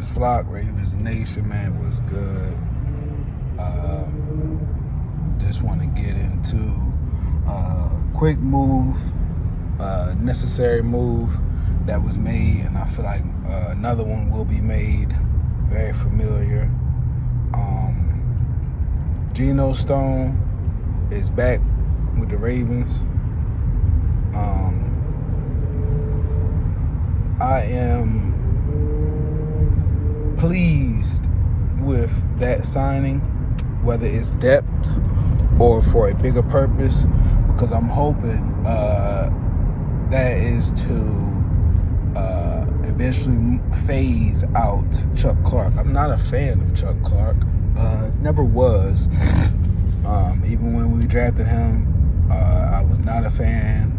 Ravens flock, Ravens nation, man, was good. Just want to get into quick move, necessary move that was made, and I feel like another one will be made. Very familiar. Geno Stone is back with the Ravens. I am pleased with that signing, whether it's depth or for a bigger purpose, because I'm hoping that is to eventually phase out Chuck Clark. I'm not a fan of Chuck Clark. Never was. Even when we drafted him, I was not a fan.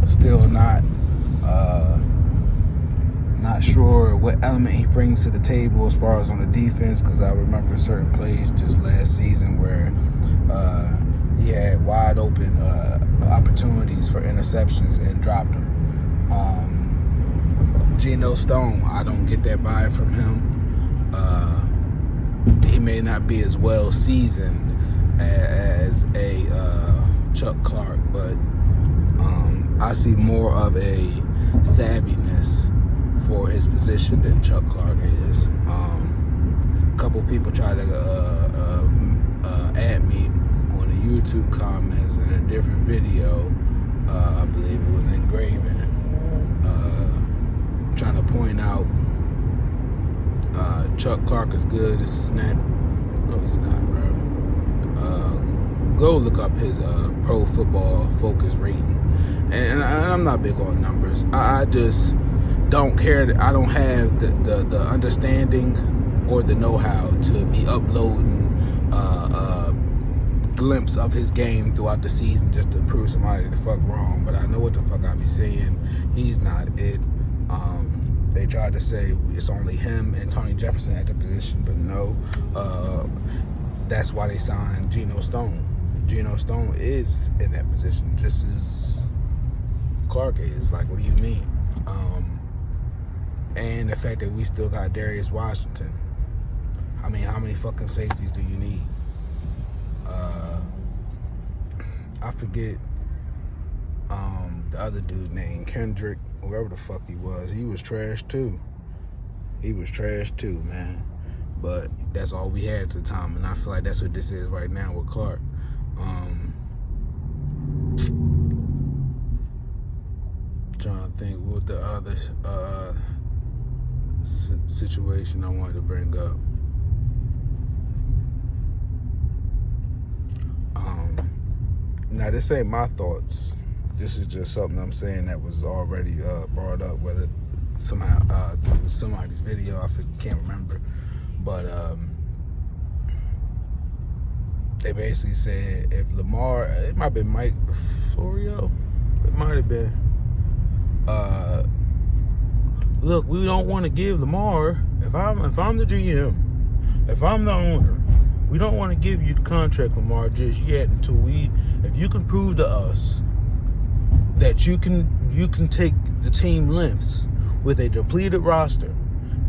Still not. Not sure what element he brings to the table as far as on the defense, because I remember certain plays just last season where he had wide open opportunities for interceptions and dropped them. Geno Stone, I don't get that vibe from him. He may not be as well seasoned as a Chuck Clark, but I see more of a savviness for his position than Chuck Clark is. A couple people try to add me on the YouTube comments in a different video. I believe it was Engraving, trying to point out Chuck Clark is good. This is not. No, he's not, bro. Go look up his Pro Football Focus rating, and I'm not big on numbers. I just don't care. I don't have the understanding or the know-how to be uploading glimpse of his game throughout the season just to prove somebody the fuck wrong. But I know what the fuck I be saying. He's not it. They tried to say it's only him and Tony Jefferson at the position, but no. That's why they signed Geno Stone. Geno Stone is in that position just as Clark is. Like, what do you mean? And the fact that we still got Darius Washington. I mean, how many fucking safeties do you need? I forget the other dude named Kendrick, whoever the fuck he was. He was trash too. Man. But that's all we had at the time, and I feel like that's what this is right now with Clark. Trying to think what the other situation I wanted to bring up. Now, this ain't my thoughts. This is just something I'm saying that was already brought up, whether somehow through somebody's video, I can't remember. But they basically said if Lamar, it might have been Mike Florio, it might have been, look, we don't want to give Lamar, if I'm the GM, if I'm the owner, we don't want to give you the contract, Lamar, just yet until if you can prove to us that you can take the team lengths with a depleted roster,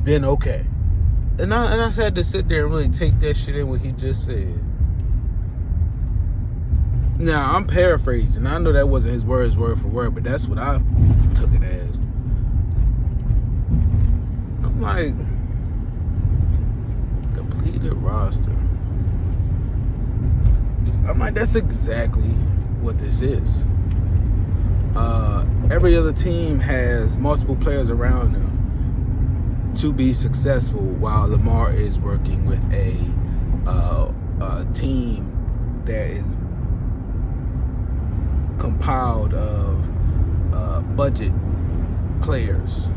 then okay. And I just had to sit there and really take that shit in what he just said. Now, I'm paraphrasing. I know that wasn't his words word for word, but that's what I took it as. I'm like, depleted roster. I'm like, that's exactly what this is. Every other team has multiple players around them to be successful, while Lamar is working with a team that is compiled of budget players,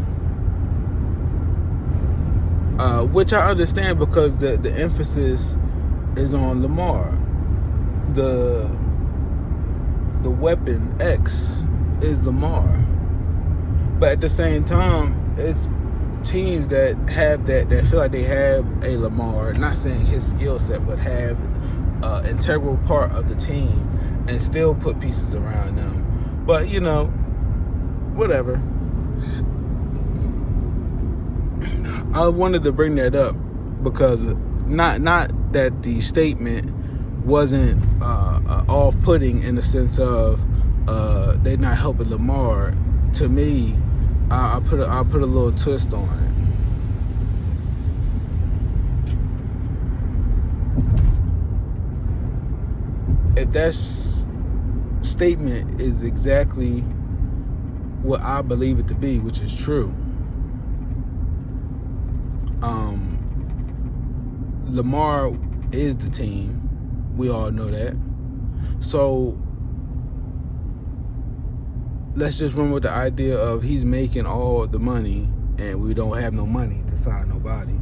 which I understand because the emphasis is on Lamar. The weapon X is Lamar, but at the same time, it's teams that have that feel like they have a Lamar, not saying his skill set, but have integral part of the team and still put pieces around them. But whatever. I wanted to bring that up because not that the statement wasn't off-putting in the sense of they're not helping Lamar. To me, I put a little twist on it. If that statement is exactly what I believe it to be, which is true, Lamar is the team. We all know that. So let's just run with the idea of he's making all the money and we don't have no money to sign nobody.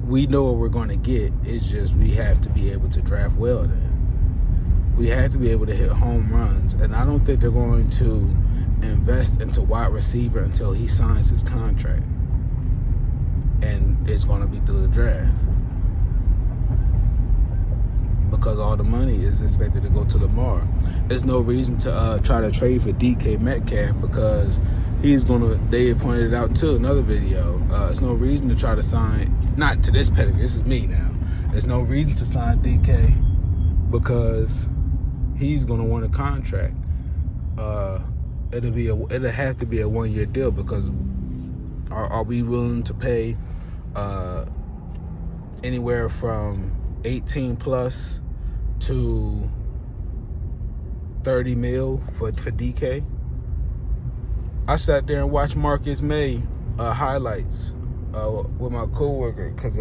We know what we're going to get. It's just we have to be able to draft well then. We have to be able to hit home runs. And I don't think they're going to invest into wide receiver until he signs his contract. And it's going to be through the draft. Because all the money is expected to go to Lamar. There's no reason to try to trade for DK Metcalf because he's gonna. They pointed out too another video. There's no reason to try to sign. Not to this pedigree. This is me now. There's no reason to sign DK because he's gonna want a contract. It'll have to be a 1-year deal because are we willing to pay anywhere from 18 plus to 30 mil for DK? I sat there and watched Marcus May highlights with my coworker because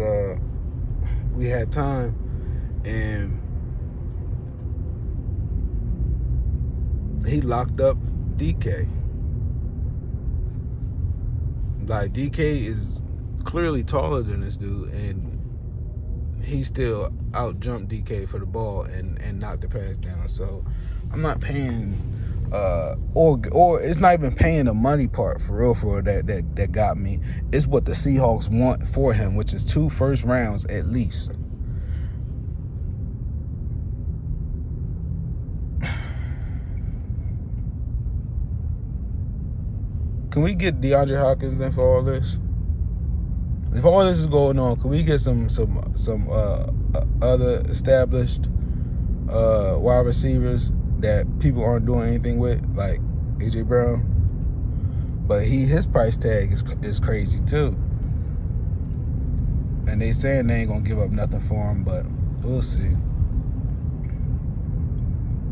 we had time, and he locked up DK. Like, DK is clearly taller than this dude, and he still out jumped DK for the ball and knocked the pass down. So I'm not paying or it's not even paying the money part for real that got me. It's what the Seahawks want for him, which is 2 first rounds at least. Can we get DeAndre Hopkins then for all this? If all this is going on, can we get some other established wide receivers that people aren't doing anything with, like AJ Brown? But his price tag is crazy too, and they saying they ain't gonna give up nothing for him, but we'll see.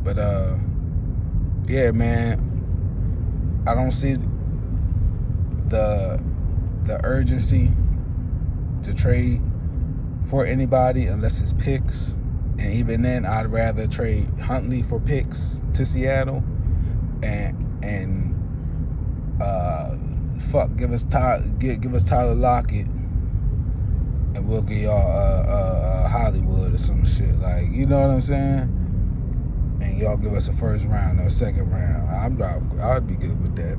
But yeah, man, I don't see the urgency to trade for anybody unless it's picks. And even then, I'd rather trade Huntley for picks to Seattle, and give us Tyler Lockett, and we'll get y'all Hollywood or some shit, like, you know what I'm saying? And y'all give us a first round or a second round. I'd be good with that.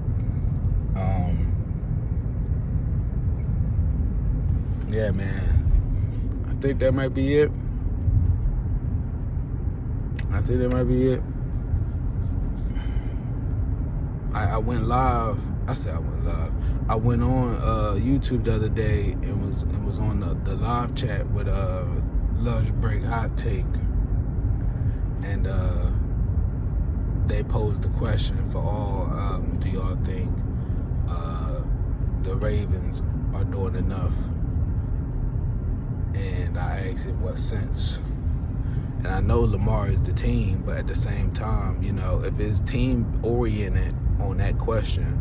Yeah, man. I think that might be it. I went live. I went on YouTube the other day and was on the live chat with Lunch Break Hot Take, and they posed the question for all: do y'all think the Ravens are doing enough? And I asked in what sense. And I know Lamar is the team, but at the same time, you know, if it's team oriented on that question,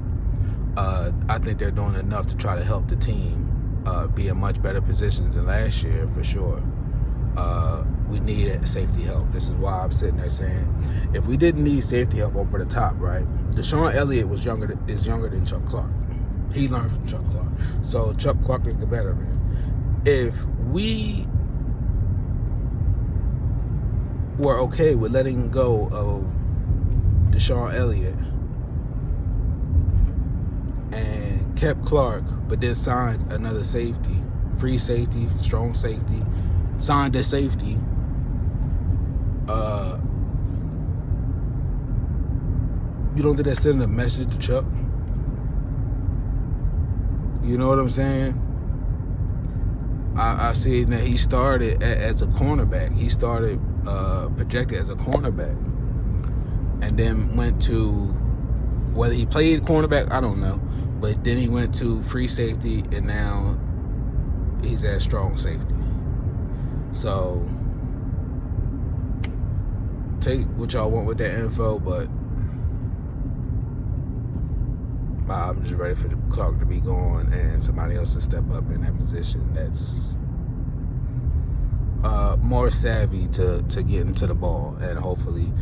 I think they're doing enough to try to help the team be in much better positions than last year, for sure. We needed safety help. This is why I'm sitting there saying, if we didn't need safety help over the top, right? Deshaun Elliott is younger than Chuck Clark. He learned from Chuck Clark. So Chuck Clark is the veteran. If we were okay with letting go of Deshaun Elliott and kept Clark, but then signed another safety, free safety, strong safety, signed a safety, you don't think that's sending a message to Chuck? You know what I'm saying? I see that he started as a cornerback. He started projected as a cornerback, and then went to, whether he played cornerback, I don't know, but then he went to free safety, and now he's at strong safety. So take what y'all want with that info, but I'm just ready for the clock to be gone and somebody else to step up in that position that's more savvy to get into the ball, and hopefully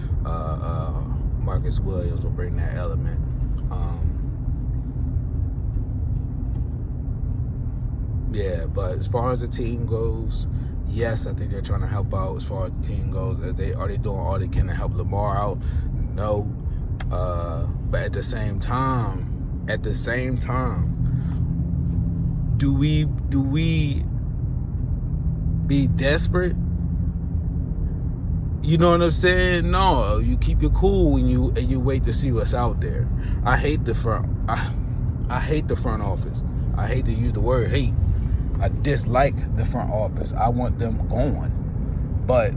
Marcus Williams will bring that element. Yeah, but as far as the team goes, yes, I think they're trying to help out as far as the team goes. Are they doing all they can to help Lamar out? No. But at the same time, do we be desperate? You know what I'm saying? No, you keep your cool and you wait to see what's out there. I hate the front. I hate the front office. I hate to use the word hate. I dislike the front office. I want them gone. But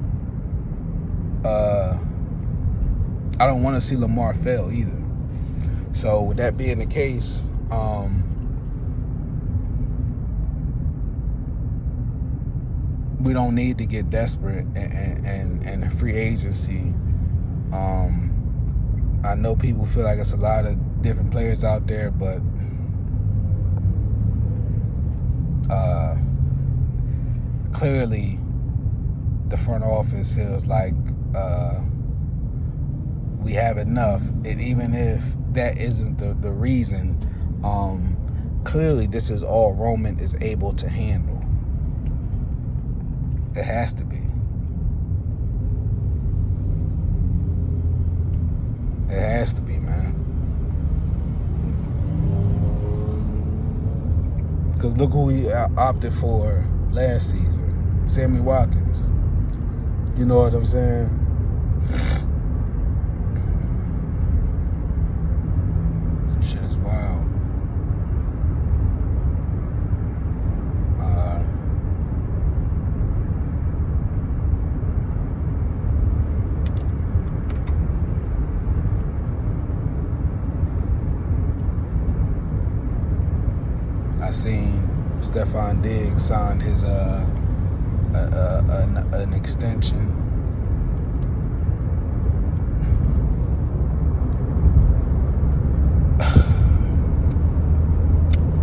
I don't want to see Lamar fail either. So with that being the case, we don't need to get desperate and free agency. I know people feel like it's a lot of different players out there, but clearly the front office feels like we have enough, and even if that isn't the reason, clearly this is all Roman is able to handle. It has to be. It has to be, man. Because look who we opted for last season. Sammy Watkins. You know what I'm saying? Shit is wild. I seen Stefon Diggs signed his an extension.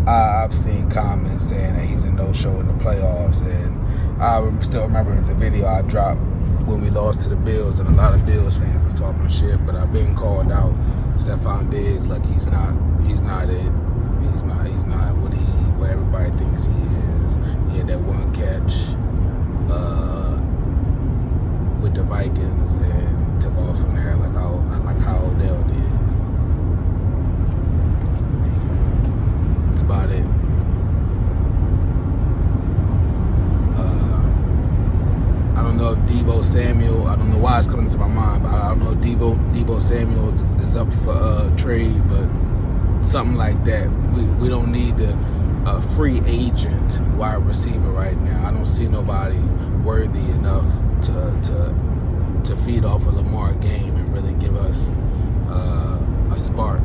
I've seen comments saying that he's a no-show in the playoffs, and I still remember the video I dropped when we lost to the Bills, and a lot of Bills fans was talking shit, but I've been called out Stefon Diggs like he's not it. He's not what everybody thinks he is. He had that one catch with the Vikings and took off from there like how Odell did. I mean, that's about it. I don't know if Deebo Samuel, I don't know why it's coming to my mind, but I don't know if Deebo Samuel is up for trade, but something like that. We don't need a free agent wide receiver right now. I don't see nobody worthy enough to feed off a Lamar game and really give us a spark,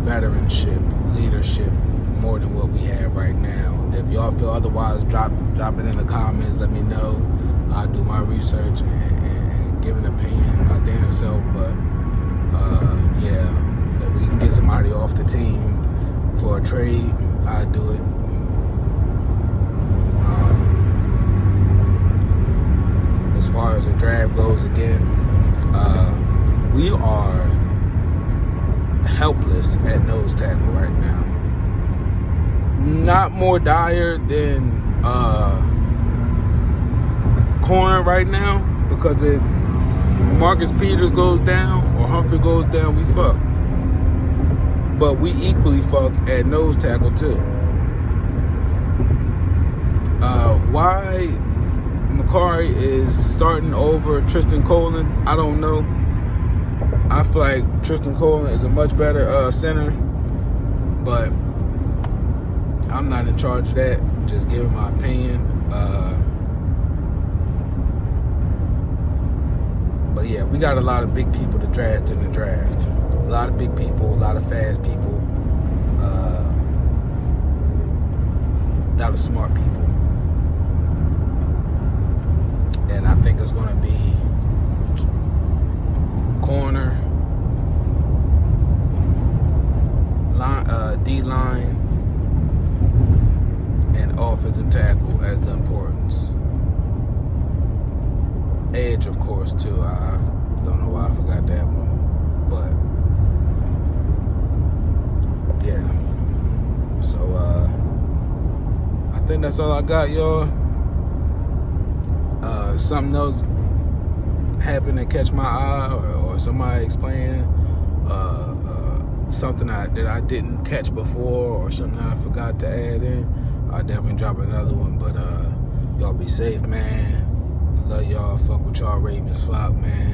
veteranship, leadership, more than what we have right now. If y'all feel otherwise, drop it in the comments. Let me know. I'll do my research and give an opinion my damn self. But yeah, if we can get somebody off the team for a trade, I'd do it. As far as the draft goes, again, we are helpless at nose tackle right now. Not more dire than corner right now, because if Marcus Peters goes down or Humphrey goes down, we fuck. But we equally fuck at nose tackle too. Why Mekari is starting over Tristan Colin, I don't know. I feel like Tristan Colin is a much better center, but not in charge of that. Just giving my opinion. But yeah, we got a lot of big people to draft in the draft. A lot of big people, a lot of fast people, a lot of smart people. And I think it's going to be corner, line, D-line, and offensive tackle as the importance. Edge, of course, too. I don't know why I forgot that one. But, yeah. So, I think that's all I got, y'all. Something else happened to catch my eye, or somebody explaining something that I didn't catch before, or something I forgot to add in, I'll definitely drop another one. But y'all be safe, man. Love y'all. Fuck with y'all Ravens flock, man.